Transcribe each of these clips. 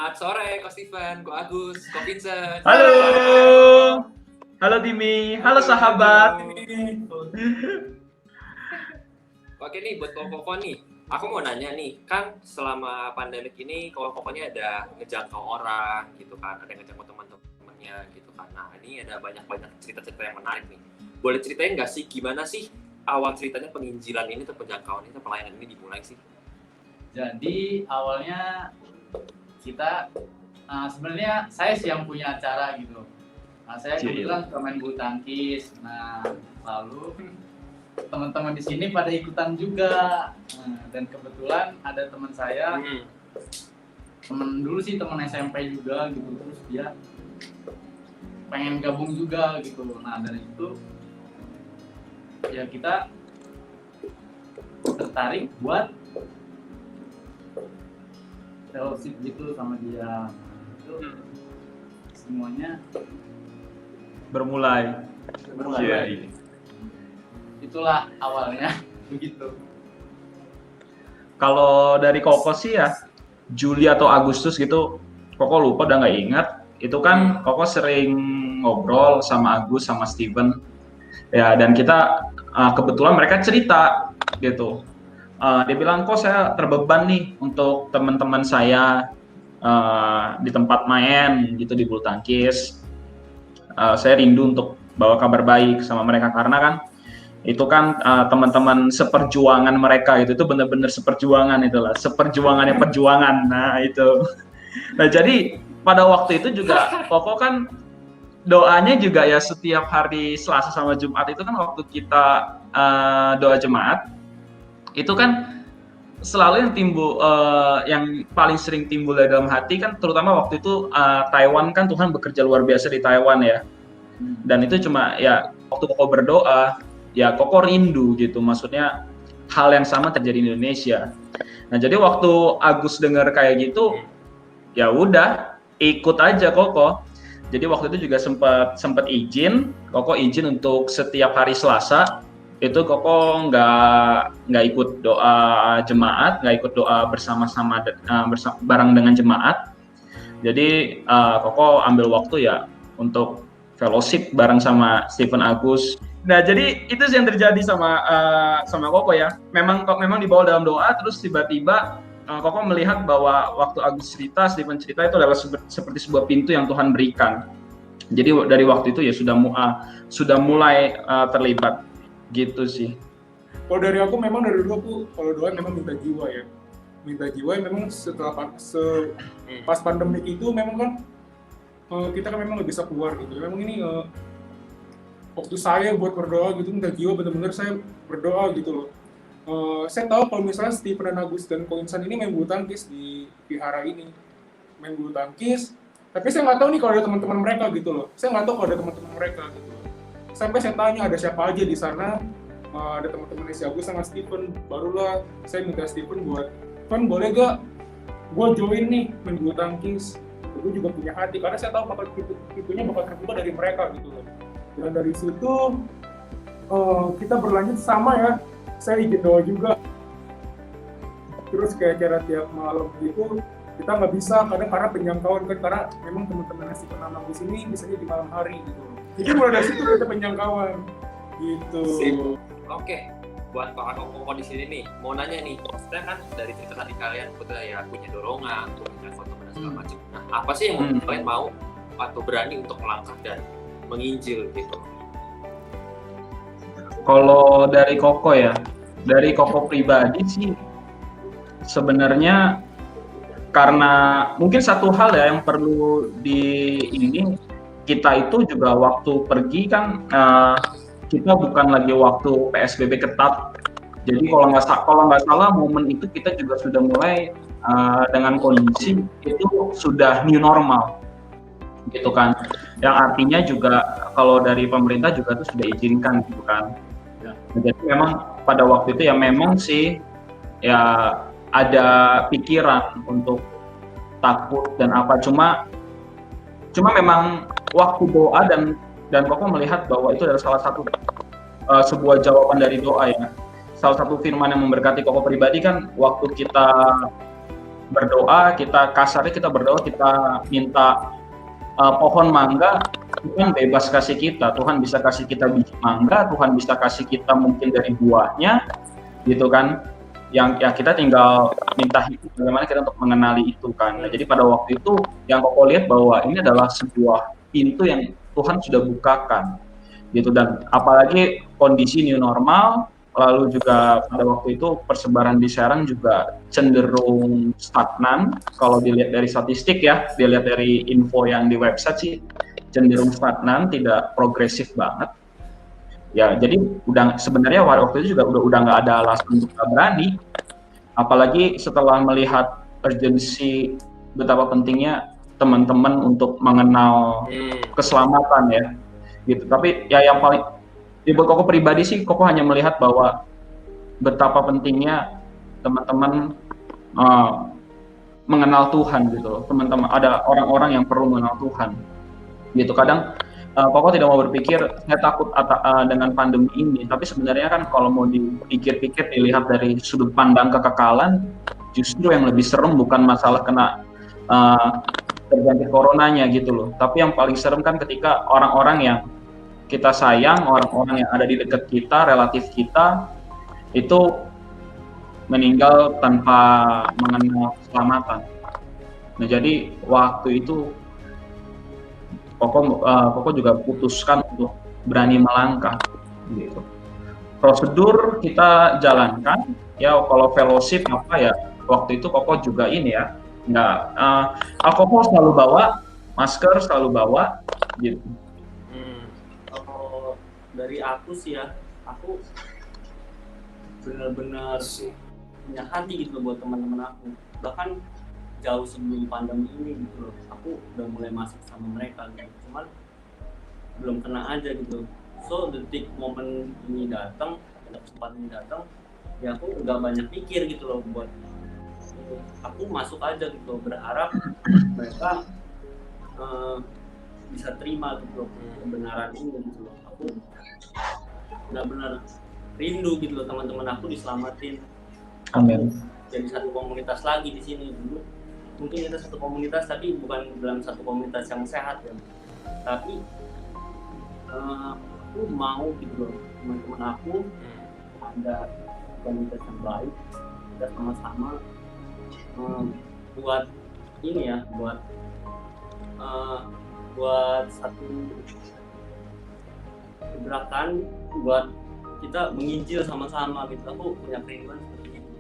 Selamat sore, Ko Steven, Ko Agus, Ko Vincent. Halo. Halo Dimi, halo sahabat. Oke nih, buat Koko nih, aku mau nanya nih, kan selama pandemik ini Koko-Kokonya ada ngejangkau orang gitu kan, ada ngejangkau teman-temannya gitu kan. Nah ini ada banyak-banyak cerita-cerita yang menarik nih. Boleh ceritain nggak sih gimana sih awal ceritanya penginjilan ini atau penjangkauan ini atau pelayanan ini dimulai sih? Jadi awalnya kita sebenarnya saya sih yang punya acara gitu. Nah, saya kebetulan suka main bulu tangkis. Nah, lalu teman-teman di sini pada ikutan juga. Nah, dan kebetulan ada teman saya, teman dulu sih teman SMP juga gitu. Terus dia pengen gabung juga gitu. Nah, dari itu ya kita tertarik buat fellowship gitu sama dia. Itu semuanya Bermulai. Iya. Itulah awalnya begitu. Kalau dari Koko sih ya, Juli atau Agustus gitu, Koko lupa udah nggak ingat. Itu kan Koko sering ngobrol sama Agus sama Steven. Ya, dan kita kebetulan mereka cerita gitu. Dia bilang, kok saya terbeban nih untuk teman-teman saya di tempat main gitu di bulu tangkis. Saya rindu untuk bawa kabar baik sama mereka karena kan itu kan teman-teman seperjuangan mereka itu benar-benar seperjuangan itulah, seperjuangannya perjuangan. Nah itu. Nah jadi pada waktu itu juga Koko kan doanya juga ya setiap hari Selasa sama Jumat itu kan waktu kita doa jemaat itu kan selalu yang timbul yang paling sering timbul dalam hati kan terutama waktu itu Taiwan kan Tuhan bekerja luar biasa di Taiwan ya. Dan itu cuma ya waktu Koko berdoa ya Koko rindu gitu, maksudnya hal yang sama terjadi di Indonesia. Nah jadi waktu Agus dengar kayak gitu ya udah ikut aja Koko. Jadi waktu itu juga sempat izin Koko izin untuk setiap hari Selasa itu Koko nggak ikut doa jemaat, nggak ikut doa bersama-sama bareng dengan jemaat. Jadi Koko ambil waktu ya untuk fellowship bareng sama Steven Agus. Nah jadi itu yang terjadi sama Koko ya. Memang dibawa dalam doa terus tiba-tiba Koko melihat bahwa waktu Agus cerita, Steven cerita itu adalah seperti sebuah pintu yang Tuhan berikan. Jadi dari waktu itu ya sudah mulai terlibat. Gitu sih. Kalau dari aku memang dari dulu aku kalau doa memang minta jiwa yang memang setelah pas pandemik itu memang kan kita kan memang nggak bisa keluar gitu. Memang ini waktu saya buat berdoa gitu minta jiwa benar-benar saya berdoa gitu loh. Saya tahu kalau misalnya Steven dan Agus dan Ko Insan ini main bulu tangkis di vihara ini main bulu tangkis, tapi saya nggak tahu nih kalau ada teman-teman mereka gitu loh. Saya nggak tahu kalau ada teman-teman mereka gitu loh. Sampai saya tanya ada siapa aja di sana, ada teman-teman si Agus sama Steven, barulah saya minta Steven buat, Van boleh gak gue join nih main bulu tangkis, gue juga punya hati karena saya tahu pintunya bakal terbuka dari mereka gitu loh. Dan dari situ kita berlanjut sama ya, saya izin doa juga, terus kayak cara tiap malam gitu kita nggak bisa kadang karena penjangkauan kan karena memang teman-teman Steven sama Agus ini misalnya di malam hari gitu loh. Jadi mulai dari situ kita penjangkauan gitu. Oke, buat para Koko di sini nih, mau nanya nih, maksudnya kan dari cerita tadi kalian udah ya punya dorongan, punya foto dan segala macam. Nah, apa sih yang membuat kalian mau atau berani untuk melangkah dan menginjil gitu? Kalau dari Koko ya, dari Koko pribadi sih sebenarnya karena mungkin satu hal ya yang perlu kita itu juga waktu pergi kan kita bukan lagi waktu PSBB ketat. Jadi kalau nggak salah momen itu kita juga sudah mulai dengan kondisi itu sudah new normal, gitu kan. Yang artinya juga kalau dari pemerintah juga itu sudah izinkan, gitu kan. Jadi memang pada waktu itu ya memang sih ya ada pikiran untuk takut dan apa cuma memang waktu doa dan Koko melihat bahwa itu adalah salah satu sebuah jawaban dari doa ya. Salah satu firman yang memberkati Koko pribadi kan waktu kita berdoa, kita kasarnya kita berdoa, kita minta pohon mangga, Tuhan bebas kasih kita, Tuhan bisa kasih kita biji mangga, Tuhan bisa kasih kita mungkin dari buahnya, gitu kan. Yang ya kita tinggal minta bagaimana kita untuk mengenali itu kan. Nah, jadi pada waktu itu yang Koko lihat bahwa ini adalah sebuah pintu yang Tuhan sudah bukakan, gitu. Dan apalagi kondisi new normal, lalu juga pada waktu itu persebaran di Serang juga cenderung stagnan. Kalau dilihat dari statistik ya, dilihat dari info yang di website sih cenderung stagnan, tidak progresif banget. Ya, jadi udah sebenarnya waktu itu juga udah nggak ada alasan untuk nggak berani. Apalagi setelah melihat urgensi betapa pentingnya teman-teman untuk mengenal keselamatan ya, gitu. Tapi ya yang paling buat Koko pribadi sih, Koko hanya melihat bahwa betapa pentingnya teman-teman mengenal Tuhan gitu. Teman-teman ada orang-orang yang perlu mengenal Tuhan. Gitu. Kadang Koko tidak mau berpikir saya takut dengan pandemi ini, tapi sebenarnya kan kalau mau dipikir-pikir dilihat dari sudut pandang kekekalan, justru yang lebih serem bukan masalah kena terjangkit coronanya gitu loh. Tapi yang paling serem kan ketika orang-orang yang kita sayang, orang-orang yang ada di dekat kita, relatif kita, itu meninggal tanpa mengenal keselamatan. Nah, jadi waktu itu Koko juga putuskan untuk berani melangkah, gitu. Prosedur kita jalankan, ya kalau fellowship apa ya, waktu itu Koko juga ini ya, alkohol selalu bawa, masker selalu bawa, gitu. Dari aku sih ya, aku benar-benar punya hati gitu buat teman-teman aku. Bahkan jauh sebelum pandemi ini gitu loh, aku udah mulai masuk sama mereka gitu. Cuman belum kena aja gitu. So detik momen ini datang, kesempatan ini datang, ya aku udah banyak mikir gitu loh buat aku masuk aja gitu, berharap mereka bisa terima gitu loh kebenaran ini gitu loh. Aku benar-benar rindu gitu loh teman-teman aku diselamatin. Amin. Jadi satu komunitas lagi di sini dulu. Mungkin kita satu komunitas tapi bukan dalam satu komunitas yang sehat ya. Tapi aku mau gitu loh teman-teman aku ada komunitas yang baik. Kita sama-sama buat ini ya, buat satu gerakan, buat kita menginjil sama-sama gitu. Aku punya kerinduan seperti itu.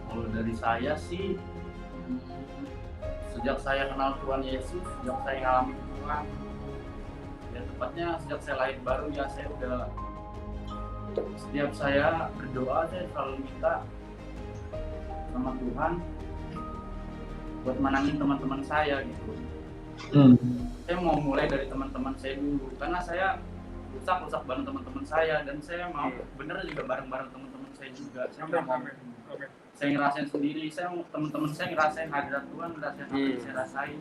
Kalau dari saya sih, sejak saya kenal Tuhan Yesus, sejak saya ngalamin Tuhan, ya tepatnya sejak saya lahir baru ya, saya udah setiap saya berdoa saya selalu minta sama Tuhan buat menangin teman-teman saya gitu. Saya mau mulai dari teman-teman saya dulu karena saya rusak bareng teman-teman saya dan saya mau bener juga bareng-bareng teman-teman saya juga. Saya mau saya ngerasain sendiri, teman-teman saya ngerasain hadirat Tuhan, ngerasain apa yang saya rasain.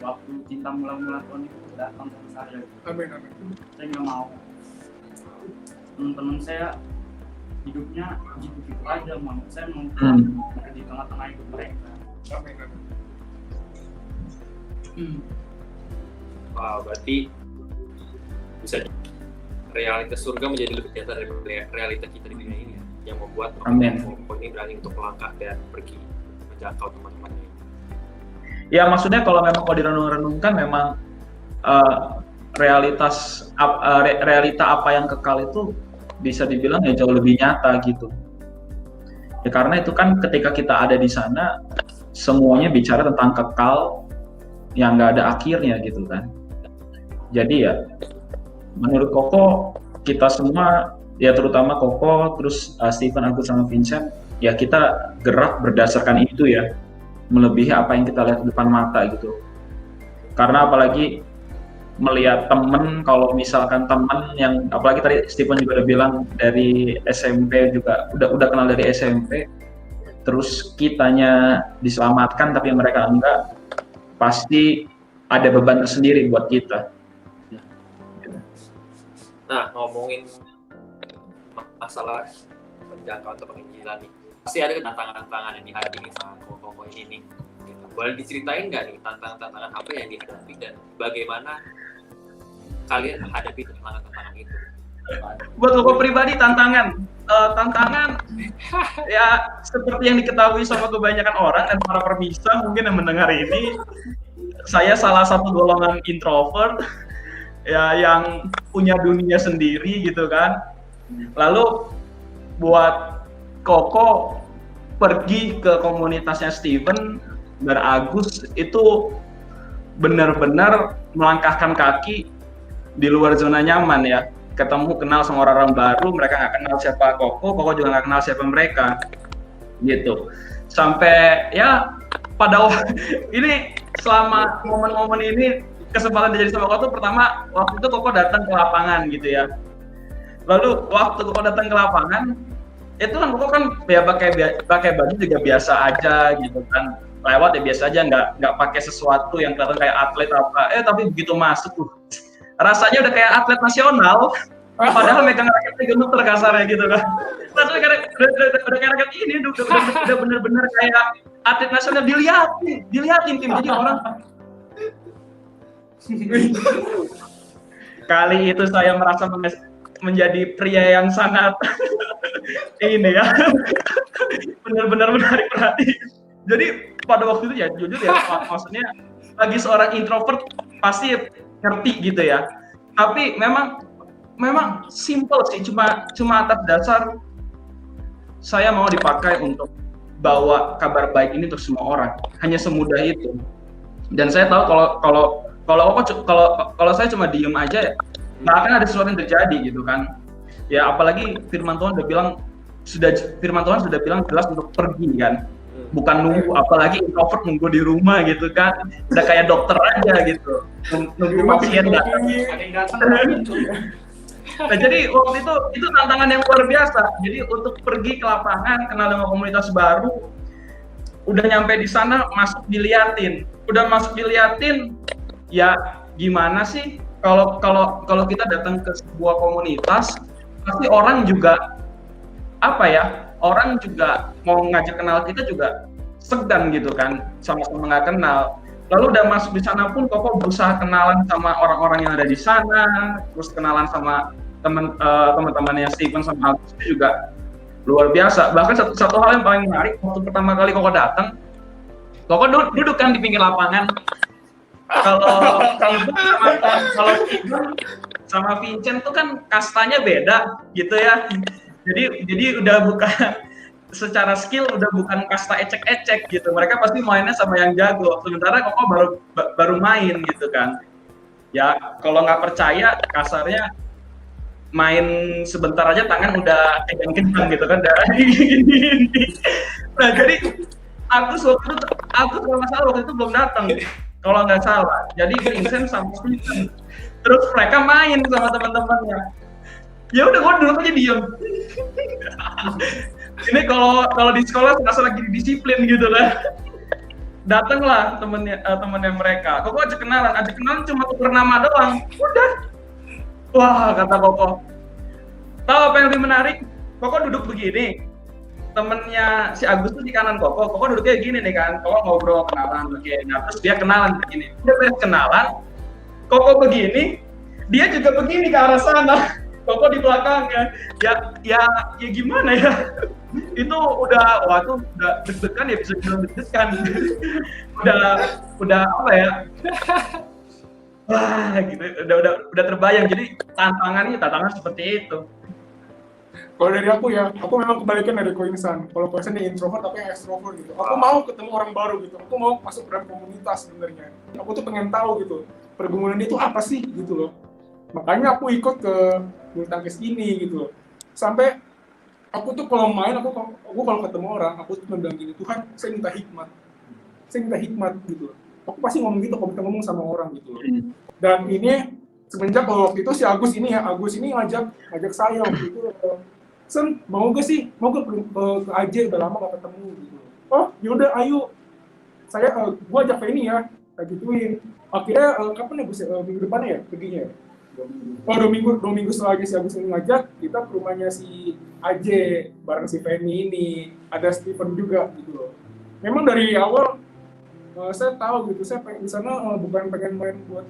Waktu cinta mula-mula Tuhan itu datang ke saya. Amin. Saya nggak mau teman-teman saya hidupnya gitu-gitu aja, saya mau di tengah-tengah hidup mereka. Amin. Wow, berarti bisa realitas surga menjadi lebih nyata dari realita kita di dunia ini ya, yang membuat Koko ini berani untuk melangkah dan pergi menjangkau teman-temannya. Ya maksudnya kalau memang kalau direnung-renungkan memang realita apa yang kekal itu bisa dibilang ya jauh lebih nyata gitu. Ya karena itu kan ketika kita ada di sana semuanya bicara tentang kekal yang nggak ada akhirnya gitu kan. Jadi ya menurut Koko kita semua ya terutama Koko terus Steven, Agus sama Vincent ya kita gerak berdasarkan itu ya, melebihi apa yang kita lihat di depan mata gitu. Karena apalagi melihat temen, kalau misalkan temen yang apalagi tadi Steven juga udah bilang dari SMP juga udah kenal dari SMP, terus kitanya diselamatkan tapi mereka enggak, pasti ada beban tersendiri buat kita. Nah, ngomongin masalah menjangkau atau penginjilan nih, pasti ada tantangan-tantangan yang dihadapi sama koko ini nih. Gitu. Boleh diceritain nggak nih tantangan-tantangan apa yang dihadapi dan bagaimana kalian menghadapi tantangan-tantangan itu? Buat koko pribadi tantangan ya seperti yang diketahui sama kebanyakan orang dan para pemirsa mungkin yang mendengar ini, saya salah satu golongan introvert ya yang punya dunia sendiri gitu kan. Lalu buat Koko pergi ke komunitasnya Steven dan Agus itu benar-benar melangkahkan kaki di luar zona nyaman ya. Ketemu, kenal sama orang-orang baru, mereka nggak kenal siapa Koko juga nggak kenal siapa mereka, gitu. Sampai ya pada ini selama momen-momen ini kesempatan jadi sama Koko tuh pertama waktu itu Koko datang ke lapangan gitu ya. Lalu waktu Koko datang ke lapangan itu kan Koko kan ya pakai baju juga biasa aja gitu kan, lewat ya biasa aja, nggak pakai sesuatu yang kelihatan kayak atlet apa. Tapi begitu masuk tuh rasanya udah kayak atlet nasional, padahal megang raketnya gemeter kasarnya gitu kan. Rasanya udah kayak raket ini, udah bener-bener kayak atlet nasional, dilihatin tim. Jadi orang kali itu saya merasa menjadi pria yang sangat ini ya, benar-benar menarik perhatian. Jadi pada waktu itu ya jujur ya, maksudnya bagi seorang introvert pasti ngerti gitu ya. Tapi memang simple sih, cuma atas dasar saya mau dipakai untuk bawa kabar baik ini untuk semua orang. Hanya semudah itu. Dan saya tahu kalau saya cuma diem aja ya, nggak akan ada sesuatu yang terjadi gitu kan. Ya apalagi firman Tuhan sudah bilang jelas untuk pergi kan. Bukan nunggu, apalagi introvert nunggu di rumah gitu kan, udah kayak dokter aja gitu, nunggu pasien datang. Nah jadi waktu itu tantangan yang luar biasa. Jadi untuk pergi ke lapangan, kenal dengan komunitas baru, udah nyampe di sana masuk diliatin, ya gimana sih kalau kita datang ke sebuah komunitas, pasti orang juga orang juga mau ngajak kenal kita juga segan gitu kan, sama-sama nggak kenal. Lalu udah masuk di sana pun Koko berusaha kenalan sama orang-orang yang ada di sana, terus kenalan sama teman-temannya Steven sama Agus itu juga luar biasa. Bahkan satu hal yang paling menarik, waktu pertama kali Koko datang, Koko duduk kan di pinggir lapangan. Kalau Steven sama Vincent tuh kan kastanya beda gitu ya. Jadi udah bukan secara skill, udah bukan kasta ecek-ecek gitu. Mereka pasti mainnya sama yang jago. Sementara Koko baru main gitu kan. Ya kalau nggak percaya, kasarnya main sebentar aja tangan udah kencang gitu kan, darah gini. Nah jadi Agus kalau nggak salah waktu itu belum datang, kalau nggak salah. Jadi Vincent sama Steven. Terus mereka main sama teman-temannya. Ya udah gue dulu aja diem. Ini kalau di sekolah serasa lagi disiplin gitu lah. Datanglah temennya mereka. Koko ajak kenalan cuma tuker nama doang. Udah. Wah kata Koko. Tahu apa yang lebih menarik? Koko duduk begini. Temennya si Agus tuh di kanan Koko duduknya gini nih kan. Koko ngobrol kenalan begini. Nah, terus dia kenalan begini. Udah beres kenalan. Koko begini. Dia juga begini ke arah sana. Koko di belakangnya, ya gimana ya? Itu udah deg-degan ya, bisa bilang deg-degan. udah apa ya? Wah, gitu. Udah terbayang. Jadi tantangan seperti itu. Kalau dari aku memang kebalikan dari Koinsan. Kalau Koinsan dia introvert, aku yang extrovert gitu. Aku mau ketemu orang baru gitu. Aku mau masuk dalam komunitas sebenarnya. Aku tuh pengen tahu gitu, pergumulan dia itu apa sih gitu loh. Makanya aku ikut ke bulu tangkis ini gitu loh. Sampai aku tuh kalau main, aku kalau ketemu orang, aku tuh bilang gini, Tuhan, saya minta hikmat gitu loh. Aku pasti ngomong gitu kalau kita ngomong sama orang gitu loh. Dan ini semenjak waktu itu si Agus ini ngajak saya waktu itu, Sen, mau gak ke AJ, udah lama gak ketemu gitu. Oh yaudah ayo, gua ajak Feni ya, kayak gituin. Akhirnya kapan ya minggu depannya ya perginya. Oh, 2 minggu setelah si Agus ini ngajak, kita ke rumahnya si AJ bareng si Feni ini, ada Steven juga gitu loh. Memang dari awal saya tahu gitu, saya pengen di sana bukan pengen main buat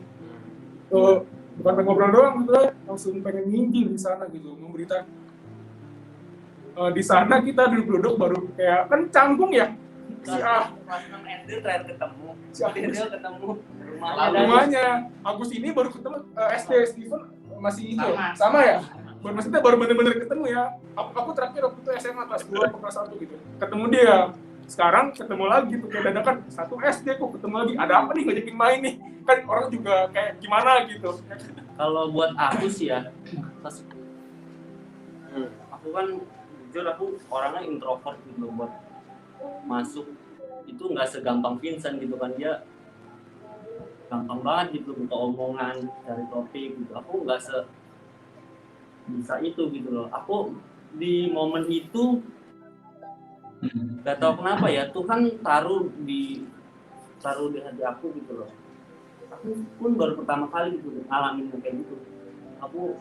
bukan pengen ngobrol doang gitu lah, langsung pengen nginjil di sana gitu, memberitakan. Di sana kita duduk-duduk baru kayak kan canggung ya. Si Kelas 6 SD terakhir ketemu. Si Agus. Dia ketemu rumahnya. rumahnya Agus ini baru ketemu SD, Steven masih itu sama ya. Maksudnya baru bener-bener ketemu ya. Aku terakhir waktu itu SMA kelas 2 atau kelas 1 gitu. Ketemu dia. Sekarang ketemu lagi tuh kayak dadakan satu SD kok ketemu lagi. Ada apa nih ngajakin main nih? Kan orang juga kayak gimana gitu. Kalau buat aku sih ya, aku kan jujur aku orangnya introvert gitu buat masuk itu nggak segampang Vincent gitu kan, dia gampang banget gitu buka omongan cari topik gitu. Aku nggak bisa itu gitu loh. Aku di momen itu nggak tahu kenapa ya Tuhan taruh di hati aku gitu loh. Aku pun baru pertama kali gitu ngalamin kayak gitu. Aku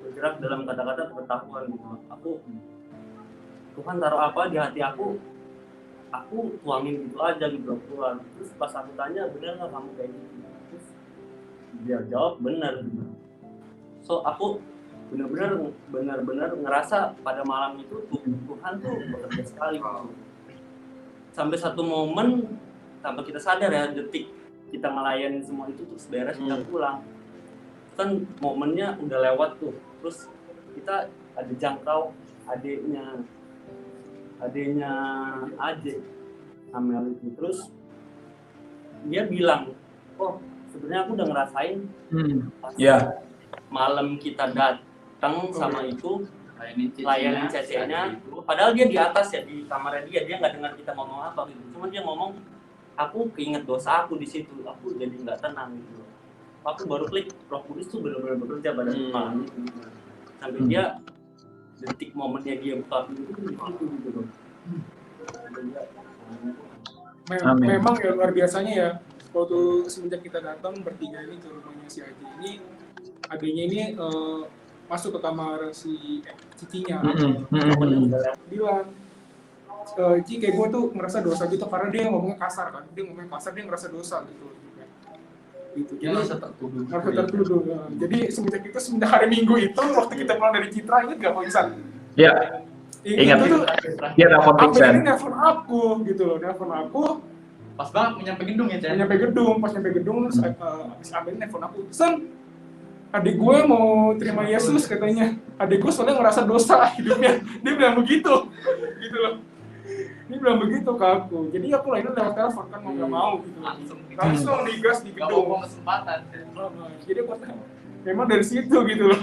bergerak dalam kata-kata pengetahuan gitu. Tuhan taruh apa di hati aku tuangin gitu aja gitu keluar. Terus pas aku tanya bener nggak kamu kayak gitu, terus dia jawab bener gitu. So aku benar-benar ngerasa pada malam itu Tuhan tuh bekerja sekali gitu. Sampai satu momen tanpa kita sadar ya, detik kita melayani semua itu terus beres kita pulang. Kan momennya udah lewat tuh. Terus kita ada jangkau adiknya Aje Amel itu. Terus dia bilang, oh sebenarnya aku udah ngerasain pas malam kita datang sama itu layanin CC-nya, padahal dia di atas ya di kamarnya dia nggak dengar kita ngomong apa gitu. Cuman dia ngomong, aku keinget dosa aku di situ, aku jadi nggak tenang gitu. Aku baru klik Roh Kudus tuh benar-benar bekerja pada malam itu. Sampai dia detik momennya dia buka pintu itu di situ gitu loh. Memang ya luar biasanya ya. Waktu semenjak kita datang bertiga ini ke rumahnya si Aji ini, adiknya ini masuk ke kamar si Cicinya. Bilang, Ci kayak gue tuh ngerasa dosa gitu karena dia ngomongnya kasar kan. Dia ngomongnya kasar, dia ngerasa dosa gitu. Jadi merasa tertuduh. Ya. Jadi semenjak hari Minggu itu waktu kita pulang dari Citra, ingat gak Pak Isan? Iya. Ingat itu. Dia nelfon Vincent. Ini nelfon aku gitu loh, nelfon aku. Pas banget nyampe gedung ya, Chan? Pas nyampe gedung terus abis Abel nelfon aku. Sen, adik gue mau terima Yesus katanya. Adik gue soalnya ngerasa dosa hidupnya. Dia bilang begitu, gitu loh. Dia bilang begitu ke aku. Jadi aku lainnya lewat telepon kan mau nggak mau gitu. Langsung digas di gedung. Gak mau kesempatan. Jadi aku memang dari situ gitu loh.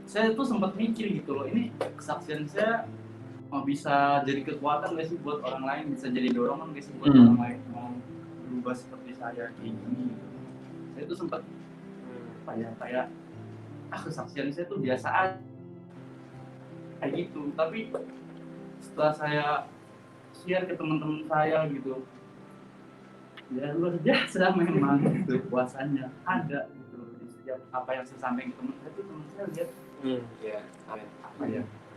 Saya tuh sempat mikir gitu loh, ini kesaksian saya bisa jadi kekuatan nggak sih buat orang lain, bisa jadi dorongan nggak sih buat orang lain mau berubah seperti saya kayak gini gitu. Saya tuh sempat kayak kesaksian saya tuh biasa aja kayak gitu, tapi setelah saya share ke teman-teman saya gitu, ya luar biasa memang gitu kuasanya ada gitu di setiap apa yang saya sampaikan ke teman saya tuh teman saya lihat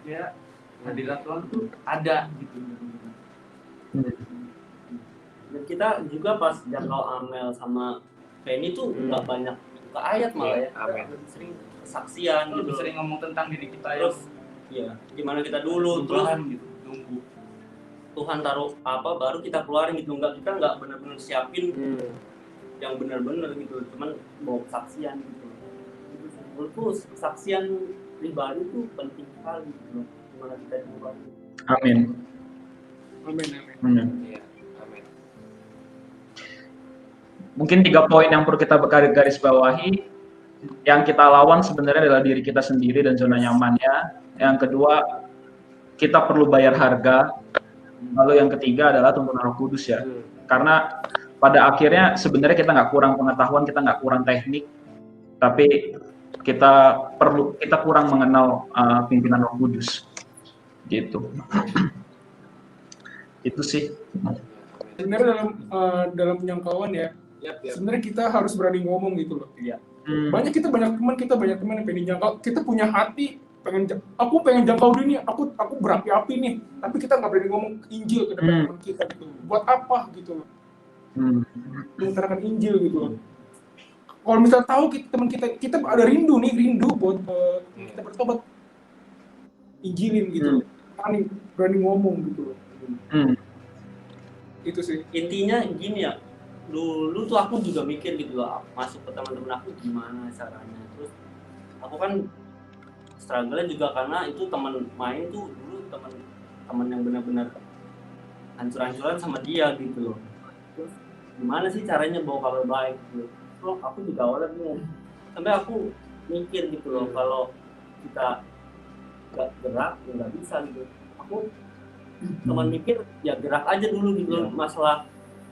ya hadirat Tuhan tuh ada gitu. Dan kita juga pas jangkau Amel sama Penny tuh nggak banyak buka ayat malah ya, lebih sering kesaksian gitu, lebih sering ngomong tentang diri kita ya. Terus ya gimana kita dulu, terus gitu, nunggu Tuhan taruh apa baru kita keluarin gitu, kita nggak benar-benar siapin yang benar-benar gitu, cuman bawa kesaksian gitu. Menurutku kesaksian pribadi itu penting sekali gitu, gimana kita diubah. Amin. Iya, amin. Mungkin 3 poin yang perlu kita garis bawahi. Yang kita lawan sebenarnya adalah diri kita sendiri dan zona nyamannya. Yang kedua, kita perlu bayar harga. Lalu yang ketiga adalah tuntunan Roh Kudus ya. Karena pada akhirnya sebenarnya kita nggak kurang pengetahuan, kita nggak kurang teknik, tapi kita kurang mengenal pimpinan Roh Kudus. Gitu. Itu sih. Sebenarnya dalam penyangkauan ya, sebenarnya kita harus berani ngomong gitu loh. Iya. banyak teman yang pengen jangkau, kita punya hati aku pengen jangkau dunia, aku berapi-api nih, tapi kita nggak berani ngomong Injil ke depan teman kita gitu. Buat apa gitu loh? Mengutarakan Injil gitu loh. Kalau misalnya tahu teman kita ada rindu buat kita bertobat, Injilin gitu. Berani ngomong gitu loh. Itu sih. Intinya gini ya, dulu tuh aku juga mikir gitu loh, masuk ke teman-teman aku gimana caranya. Terus aku kan struggle-nya juga karena itu teman main tuh dulu teman yang benar-benar hancur-hancuran sama dia gitu loh. Terus gimana sih caranya bawa kabar baik gitu. Terus aku juga awalnya bingung. Sampai aku mikir gitu loh, kalau kita gak gerak ya nggak bisa gitu. Aku teman mikir ya gerak aja dulu gitu loh. Masalah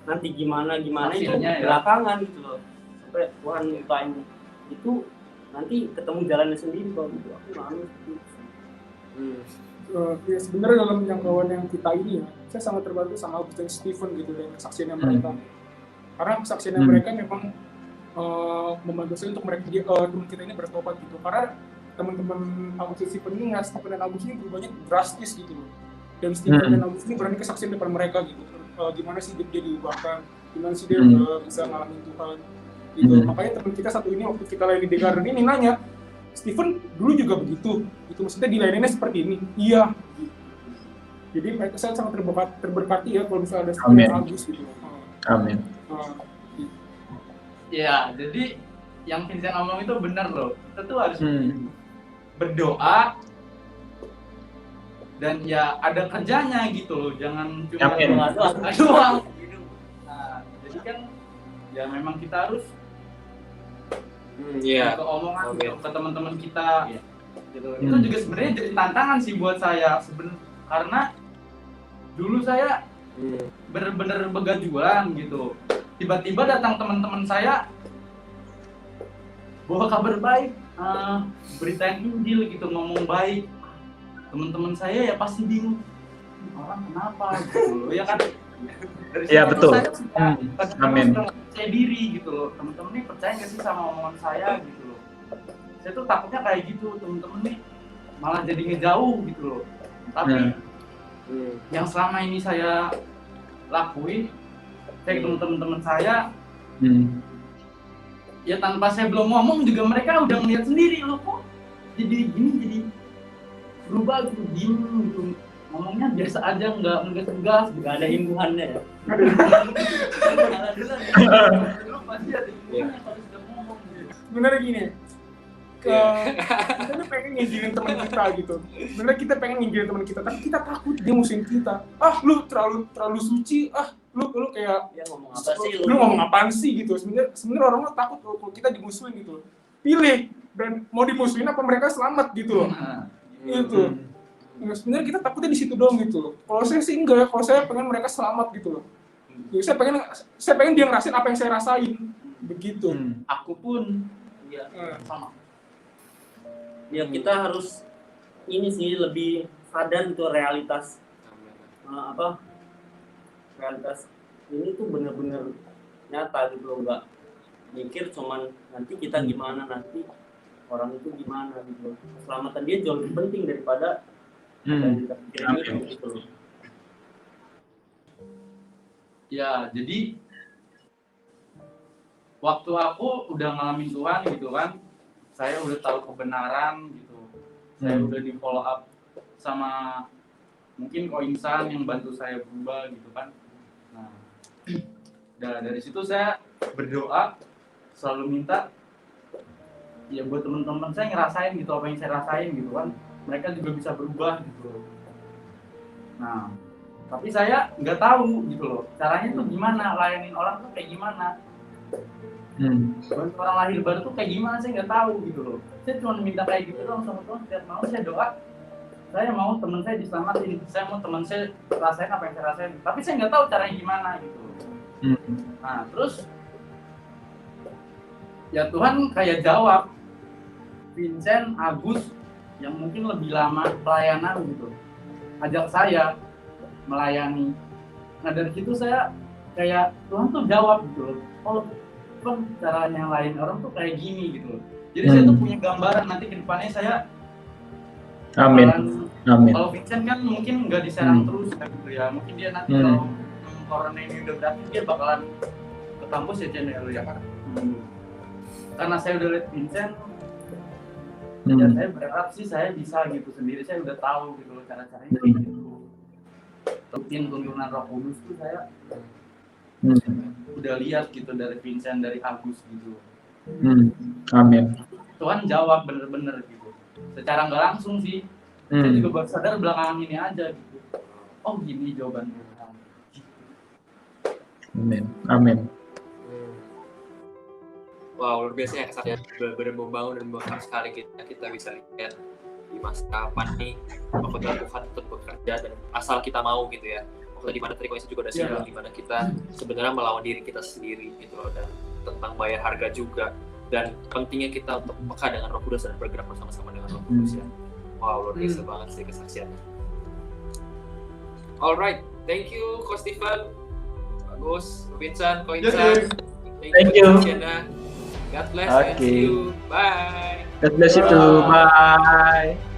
nanti gimana Hasilnya, itu belakangan gitu loh. Sampai Tuhan bukain itu nanti ketemu jalannya sendiri kalau gitu. Aku nggak Ya sebenarnya dalam jangkauan yang kita ini ya, saya sangat terbantu sama Agus dan Stephen gitu dengan kesaksiannya mereka. Karena kesaksiannya mereka memang membantu saya untuk teman kita ini bertobat gitu. Karena teman-teman Agus dan Stephen ini Stephen dan Agus ini berubahnya drastis gitu loh. Dan Stephen dan Agus ini berani kesaksian depan mereka gitu. Gimana sih dia diubahkan, gimana sih dia bisa ngalamin Tuhan gitu. Makanya teman kita satu ini waktu kita lagi di garden ini nanya, Stephen dulu juga begitu, gitu maksudnya dilayaninnya seperti ini. Iya. Gitu. Jadi mereka sangat terberkati ya kalau misalnya ada Stephen dan Agus gitu. Amin. Ya, jadi yang Vincent ngomong itu benar loh. Kita tuh harus berdoa dan ya ada kerjanya gitu loh. Jangan cuma doang. Nah, jadi kan ya memang kita harus ke omongan gitu, ke teman-teman kita gitu. Itu juga sebenarnya jadi tantangan sih buat saya karena dulu saya bener-bener begajuan gitu. Tiba-tiba datang teman-teman saya bawa kabar baik, beritain Injil gitu, ngomong baik. Teman-teman saya ya pasti bingung, orang kenapa gitu loh, ya kan? Dari Iya betul. Saya Amin. percaya diri gitu loh. Teman-teman nih percaya nggak sih sama omongan saya gitu loh. Saya tuh takutnya kayak gitu, teman-teman nih malah jadi ngejauh gitu loh. Tapi yang selama ini saya lakuin, saya ketemu teman-teman saya, ya tanpa saya belum ngomong juga mereka udah ngeliat sendiri loh, kok jadi gini, jadi berubah gitu, diem gitu. Ngomongnya biasa aja, nggak tegas, nggak ada imbuhannya ya. Pasti ada imbuhannya kalau sudah ngomong gitu. Sebenarnya gini, kita tuh pengen nginjilin teman kita gitu. Sebenarnya kita pengen nginjilin teman kita, tapi kita takut dia musuhin kita. Lu terlalu suci, lu kayak Ya ngomong apa sih lu ngomong apaan sih gitu. Sebenarnya orang takut kalau kita dimusuhin gitu. Pilih dan mau dimusuhin apa mereka selamat gitu loh. Itu. Sebenarnya kita takutnya di situ doang gitu loh. Kalau saya sih enggak, kalau saya pengen mereka selamat gitu loh. Jadi saya pengen dia ngerasain apa yang saya rasain. Begitu. Aku pun ya sama. Ya kita harus ini sih lebih sadar gitu realitas realitas ini tuh bener-bener nyata gitu loh, nggak mikir cuman nanti kita gimana, nanti orang itu gimana gitu loh. Keselamatan dia jauh lebih penting daripada yang kita pikirin gitu loh. Ya, jadi waktu aku udah ngalamin Tuhan gitu kan, saya udah tahu kebenaran gitu, saya udah di follow up sama mungkin Ko Insan yang bantu saya berubah gitu kan. Nah, dari situ saya berdoa, selalu minta ya buat teman-teman saya ngerasain gitu apa yang saya rasain gitu kan, mereka juga bisa berubah gitu. Nah, tapi saya nggak tahu gitu loh, caranya tuh gimana, layanin orang tuh kayak gimana. Bantu orang lahir baru tuh kayak gimana, saya nggak tahu gitu loh. Saya cuma minta kayak gitu doang sama Tuhan. Setiap mau saya doa, saya mau teman saya diselamatin, saya mau teman saya rasain apa yang saya rasain, tapi saya nggak tahu caranya gimana gitu. Nah terus ya Tuhan kayak jawab, Vincent, Agus yang mungkin lebih lama pelayanan gitu, ajak saya melayani. Nah dari situ saya kayak Tuhan tuh jawab gitu loh, oh kan cara yang lain orang tuh kayak gini gitu loh. Jadi saya tuh punya gambaran nanti ke depannya saya Amin. Amin. kalau Vincent kan mungkin nggak diserang terus gitu ya. Mungkin dia nanti kalau corona ini udah berakhir dia bakalan ke kampus ya channel ya. Karena saya udah lihat Vincent, ya saya berharap sih saya bisa gitu sendiri. Saya udah tahu gitu loh cara-caranya gitu. Rutin tuntunan Roh Kudus tuh saya udah lihat gitu dari Vincent, dari Agus gitu. Amin. Tuhan jawab bener-bener gitu. Secara nggak langsung sih. Saya juga baru sadar belakangan ini aja gitu. Oh gini jawaban Tuhan. Amin. Amin. Wow, luar biasa ya kesaksian, benar-benar membangun dan membakar sekali kita bisa lihat di masa kapan nih waktu Tuhan tetap bekerja dan asal kita mau gitu ya. Waktu di mana tadi Koisa juga udah singgung di mana kita sebenarnya melawan diri kita sendiri gitu loh, dan tentang bayar harga juga, dan pentingnya kita untuk peka dengan Roh Kudus dan bergerak bersama-sama dengan Roh Kudus ya. Wow, luar biasa banget sih kesaksiannya. Alright, thank you Coach Stephen, Agus, Vincent, Koisa. Thank you. God bless and see you. Bye. God bless you too. Bye.